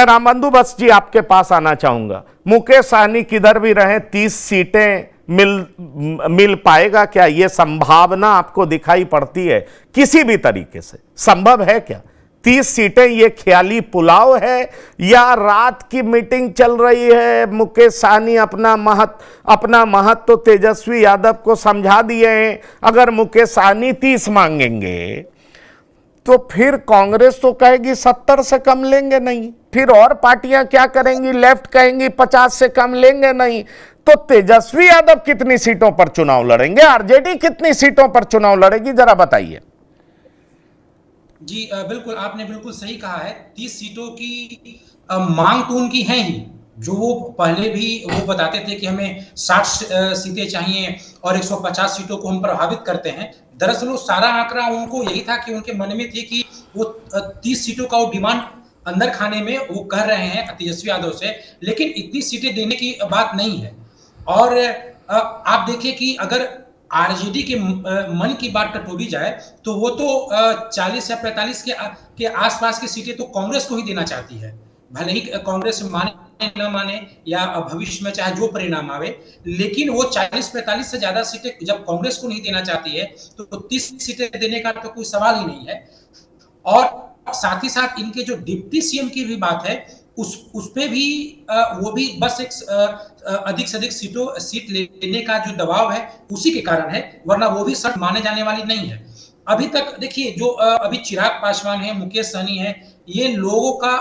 मैं रामबंधु बस जी आपके पास आना चाहूंगा। मुकेश सहनी किधर भी रहे 30 सीटें मिल पाएगा क्या? यह संभावना आपको दिखाई पड़ती है किसी भी तरीके से? संभव है क्या 30 सीटें? ये ख्याली पुलाव है या रात की मीटिंग चल रही है? मुकेश सहनी अपना महत्व तो तेजस्वी यादव को समझा दिए हैं। अगर मुकेश सहनी 30 मांगेंगे तो फिर कांग्रेस तो कहेगी 70 से कम लेंगे नहीं, फिर और पार्टियां क्या करेंगी? लेफ्ट कहेंगी 50 से कम लेंगे नहीं। तो तेजस्वी यादव कितनी सीटों पर चुनाव लड़ेंगे? आरजेडी कितनी सीटों पर चुनाव लड़ेगी, जरा बताइए। जी बिल्कुल, आपने बिल्कुल सही कहा है। 30 सीटों की मांग तो उनकी है ही, जो वो पहले भी वो बताते थे कि हमें 60 सीटें चाहिए और 150 सीटों को हम प्रभावित करते हैं। दरअसल वो सारा आंकड़ा उनको यही था कि उनके मन में थी कि वो 30 सीटों का वो डिमांड अंदर खाने में वो कह रहे हैं तेजस्वी यादव से, लेकिन इतनी सीटें देने की बात नहीं है। और आप देखिए कि अगर आरजेडी के मन की बात टटोली जाए तो वो तो 40 या 45 के आसपास की सीटें तो कांग्रेस को ही देना चाहती है। भले ही कांग्रेस माने न माने या भविष्य में चाहे जो परिणाम आवे, लेकिन वो 40-45 से ज्यादा सीटें जब कांग्रेस को नहीं देना चाहती है तो 30 सीटें देने का तो कोई सवाल ही नहीं है। और साथ ही साथ इनके जो डिप्टी सीएम की भी बात है, उस पे भी वो भी बस एक अधिक से अधिक सीट लेने का जो दबाव है उसी के कारण है, वरना वो भी शर्त माने जाने वाली नहीं है। अभी तक देखिए जो अभी चिराग पासवान है, मुकेश सहनी है, ये लोगों का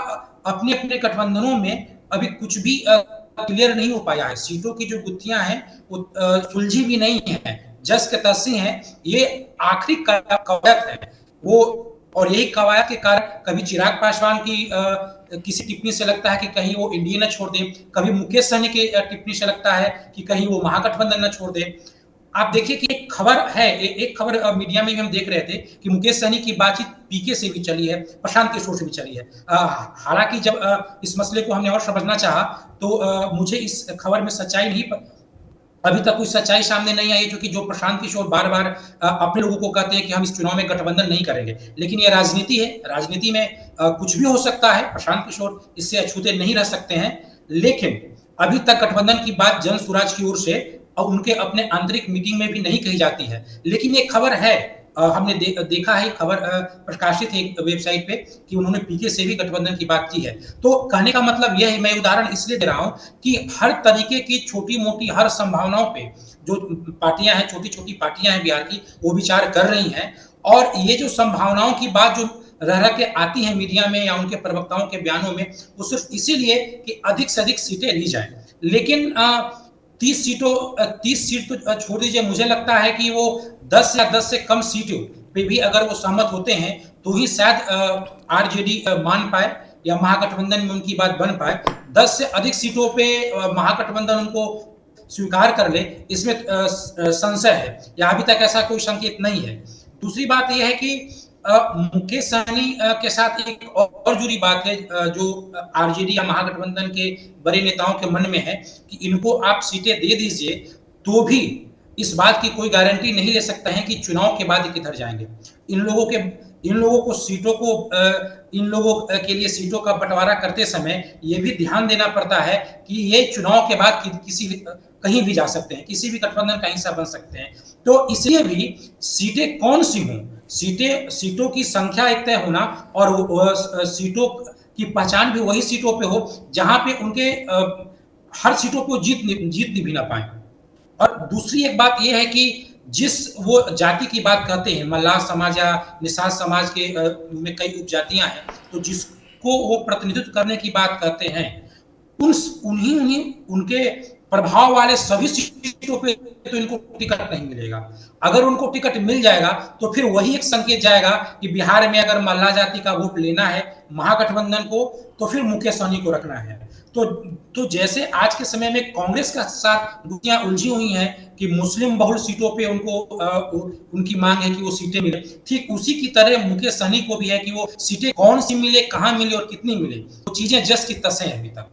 अपने अपने गठबंधनों में अभी कुछ भी क्लियर नहीं हो पाया है। सीटों की जो गुत्थियां हैं वो सुलझी भी नहीं है, जस के तस्सी हैं। ये आखिरी कवायद है वो, और यही कवायद के कारण कभी चिराग पासवान की किसी टिप्पणी से लगता है कि कहीं वो एनडीए न छोड़ दे, कभी मुकेश सहनी की टिप्पणी से लगता है कि कहीं वो महागठबंधन न छोड़ दे। आप देखिए कि एक खबर है, एक खबर मीडिया में भी हम देख रहे थे कि मुकेश सहनी की बातचीत पीके से भी चली है, प्रशांत किशोर से भी चली है। हालांकि जब इस मसले को हमने और समझना चाहा तो मुझे इस खबर में सच्चाई नहीं, अभी तक कोई सच्चाई सामने नहीं आई, क्योंकि जो प्रशांत किशोर बार बार अपने लोगों को कहते हैं कि हम इस चुनाव में गठबंधन नहीं करेंगे, लेकिन ये राजनीति है, राजनीति में कुछ भी हो सकता है। प्रशांत किशोर इससे अछूते नहीं रह सकते हैं, लेकिन अभी तक गठबंधन की बात जन स्वराज की ओर से और उनके अपने आंतरिक मीटिंग में भी नहीं कही जाती है। लेकिन ये खबर है, हमने देखा है खबर प्रकाशित है एक वेबसाइट पे कि उन्होंने पीके से भी गठबंधन की बात की है। तो कहने का मतलब यह है, मैं उदाहरण इसलिए दे रहा हूं कि हर तरीके की छोटी मोटी हर संभावनाओं पे जो पार्टियां हैं, छोटी छोटी पार्टियां हैं बिहार की, वो विचार कर रही हैं। और ये जो संभावनाओं की बात जो रह रह के आती है मीडिया में या उनके प्रवक्ताओं के बयानों में, वो सिर्फ इसीलिए कि अधिक से अधिक सीटें ली जाए। लेकिन 30 सीट तो छोड़ दीजिए, मुझे लगता है कि वो 10 या 10 से कम सीटों पे भी अगर वो सहमत होते हैं तो ही शायद आरजेडी मान पाए या महागठबंधन में उनकी बात बन पाए। 10 से अधिक सीटों पे महागठबंधन उनको स्वीकार कर ले, इसमें संशय है, या अभी तक ऐसा कोई संकेत नहीं है। दूसरी बात यह है कि मुकेश सहनी के साथ एक और जुड़ी बात है जो आरजेडी या महागठबंधन के बड़े नेताओं के मन में है कि इनको आप सीटें दे दीजिए तो भी इस बात की कोई गारंटी नहीं ले सकते हैं कि चुनाव के बाद किधर जाएंगे। इन लोगों को सीटों को इन लोगों के लिए सीटों का बंटवारा करते समय ये भी ध्यान देना पड़ता है कि ये चुनाव के बाद किसी कहीं भी जा सकते हैं, किसी भी गठबंधन का हिस्सा बन सकते हैं। तो इसलिए भी सीटें कौन सी हों, सीटों की संख्या एक तय होना और सीटों की पहचान भी वही सीटों पे हो जहां पे उनके हर सीटों को जीत भी ना पाए। और दूसरी एक बात यह है कि जिस वो जाति की बात कहते हैं, मल्लाह समाज या निषाद समाज के में कई उपजातियां हैं, तो जिसको वो प्रतिनिधित्व करने की बात कहते हैं, उन्हीं उन्हीं उनके प्रभाव वाले सभी सीटों पे तो इनको टिकट नहीं मिलेगा। अगर उनको टिकट मिल जाएगा तो फिर वही एक संकेत जाएगा कि बिहार में अगर मल्लाह जाति का वोट लेना है महागठबंधन को तो फिर मुकेश सहनी को रखना है। तो जैसे आज के समय में कांग्रेस का साथ गुत्थियां उलझी हुई हैं कि मुस्लिम बहुल सीटों पे उनको उनकी मांग है कि वो सीटें मिले, ठीक उसी की तरह मुकेश सहनी को भी है कि वो सीटें कौन सी मिले, कहां मिले और कितनी मिले, वो चीजें जस की तस हैं अभी तक।